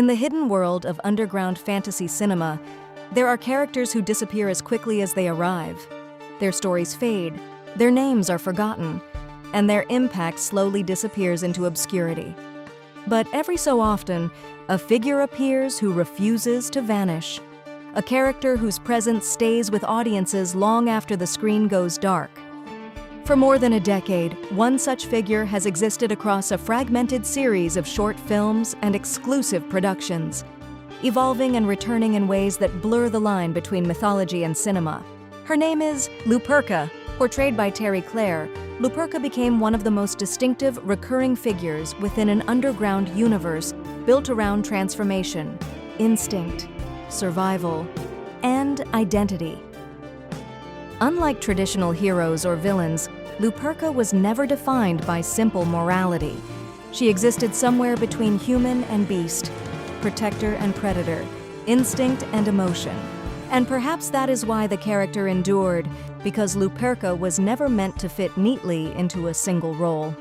In the hidden world of underground fantasy cinema, there are characters who disappear as quickly as they arrive. Their stories fade, their names are forgotten, and their impact slowly disappears into obscurity. But every so often, a figure appears who refuses to vanish. A character whose presence stays with audiences long after the screen goes dark. For more than a decade, one such figure has existed across a fragmented series of short films and exclusive productions, evolving and returning in ways that blur the line between mythology and cinema. Her name is Luperca. Portrayed by Terry Clare, Luperca became one of the most distinctive recurring figures within an underground universe built around transformation, instinct, survival, and identity. Unlike traditional heroes or villains, Luperca was never defined by simple morality. She existed somewhere between human and beast, protector and predator, instinct and emotion. And perhaps that is why the character endured, because Luperca was never meant to fit neatly into a single role.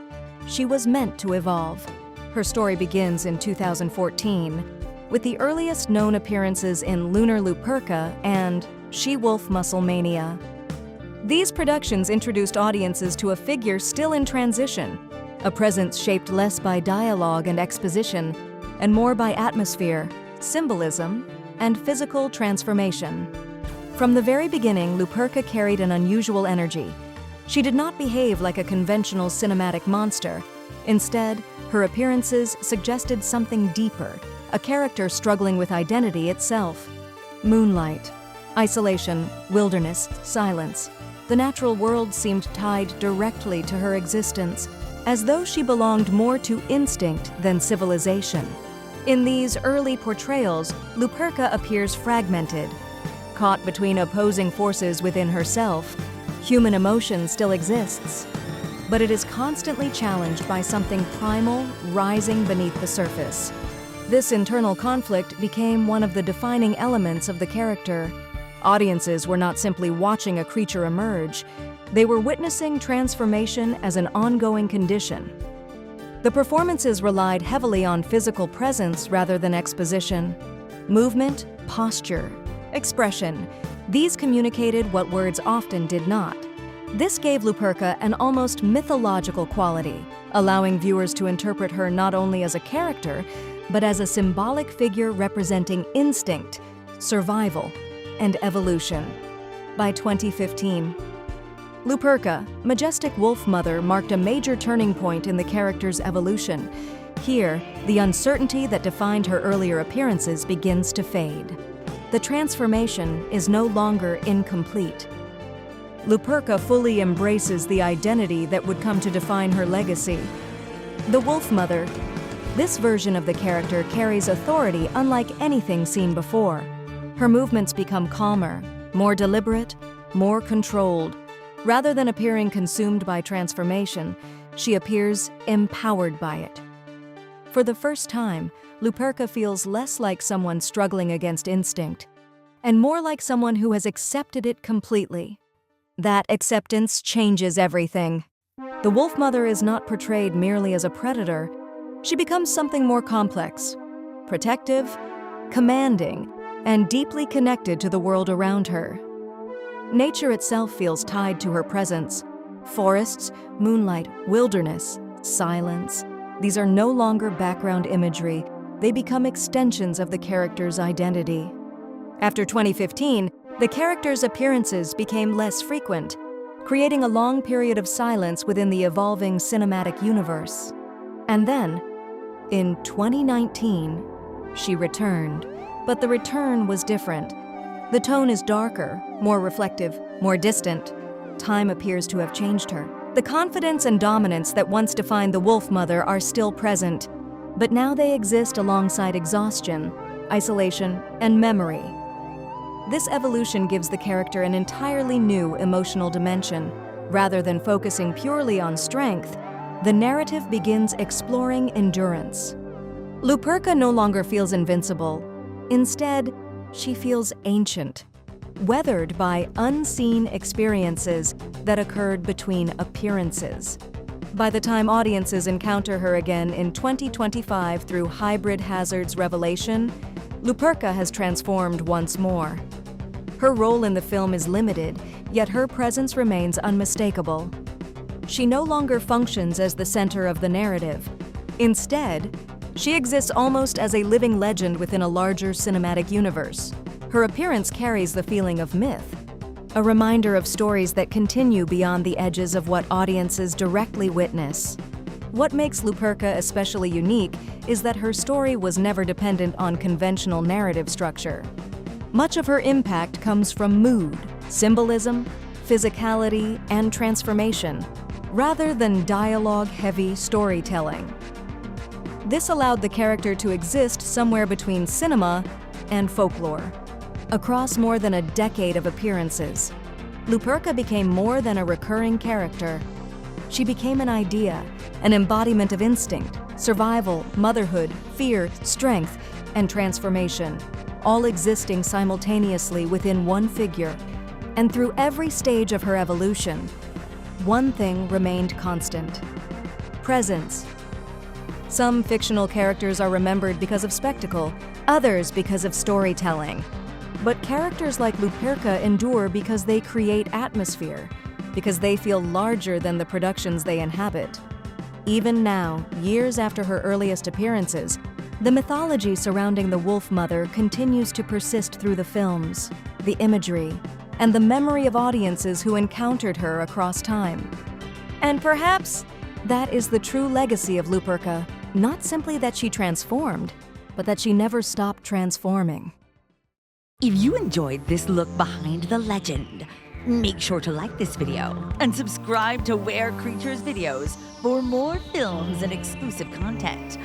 She was meant to evolve. Her story begins in 2014, with the earliest known appearances in Lunar Luperca and She-Wolf Muscle Mania. These productions introduced audiences to a figure still in transition, a presence shaped less by dialogue and exposition, and more by atmosphere, symbolism, and physical transformation. From the very beginning, Luperca carried an unusual energy. She did not behave like a conventional cinematic monster. Instead, her appearances suggested something deeper, a character struggling with identity itself. Moonlight, isolation, wilderness, silence. The natural world seemed tied directly to her existence, as though she belonged more to instinct than civilization. In these early portrayals, Luperca appears fragmented. Caught between opposing forces within herself, human emotion still exists, but it is constantly challenged by something primal rising beneath the surface. This internal conflict became one of the defining elements of the character. Audiences were not simply watching a creature emerge, they were witnessing transformation as an ongoing condition. The performances relied heavily on physical presence rather than exposition. Movement, posture, expression, these communicated what words often did not. This gave Luperca an almost mythological quality, allowing viewers to interpret her not only as a character, but as a symbolic figure representing instinct, survival, and evolution. By 2015, Luperka, Majestic Wolf Mother marked a major turning point in the character's evolution. Here, the uncertainty that defined her earlier appearances begins to fade. The transformation is no longer incomplete. Luperca fully embraces the identity that would come to define her legacy. The Wolf Mother. This version of the character carries authority unlike anything seen before. Her movements become calmer, more deliberate, more controlled. Rather than appearing consumed by transformation, she appears empowered by it. For the first time, Luperca feels less like someone struggling against instinct, and more like someone who has accepted it completely. That acceptance changes everything. The Wolf Mother is not portrayed merely as a predator. She becomes something more complex, protective, commanding, and deeply connected to the world around her. Nature itself feels tied to her presence. Forests, moonlight, wilderness, silence. These are no longer background imagery. They become extensions of the character's identity. After 2015, the character's appearances became less frequent, creating a long period of silence within the evolving cinematic universe. And then, in 2019, she returned. But the return was different. The tone is darker, more reflective, more distant. Time appears to have changed her. The confidence and dominance that once defined the Wolf Mother are still present, but now they exist alongside exhaustion, isolation, and memory. This evolution gives the character an entirely new emotional dimension. Rather than focusing purely on strength, the narrative begins exploring endurance. Luperca no longer feels invincible. Instead, she feels ancient, weathered by unseen experiences that occurred between appearances. By the time audiences encounter her again in 2025 through Hybrid Hazards Revelation, Luperka has transformed once more. Her role in the film is limited, yet her presence remains unmistakable. She no longer functions as the center of the narrative. Instead, she exists almost as a living legend within a larger cinematic universe. Her appearance carries the feeling of myth, a reminder of stories that continue beyond the edges of what audiences directly witness. What makes Luperka especially unique is that her story was never dependent on conventional narrative structure. Much of her impact comes from mood, symbolism, physicality, and transformation, rather than dialogue-heavy storytelling. This allowed the character to exist somewhere between cinema and folklore. Across more than a decade of appearances, Luperka became more than a recurring character. She became an idea, an embodiment of instinct, survival, motherhood, fear, strength, and transformation, all existing simultaneously within one figure. And through every stage of her evolution, one thing remained constant: presence. Some fictional characters are remembered because of spectacle, others because of storytelling. But characters like Luperka endure because they create atmosphere, because they feel larger than the productions they inhabit. Even now, years after her earliest appearances, the mythology surrounding the Wolf Mother continues to persist through the films, the imagery, and the memory of audiences who encountered her across time. And perhaps that is the true legacy of Luperka, not simply that she transformed, but that she never stopped transforming. If you enjoyed this look behind the legend, make sure to like this video and subscribe to Were Creatures videos for more films and exclusive content.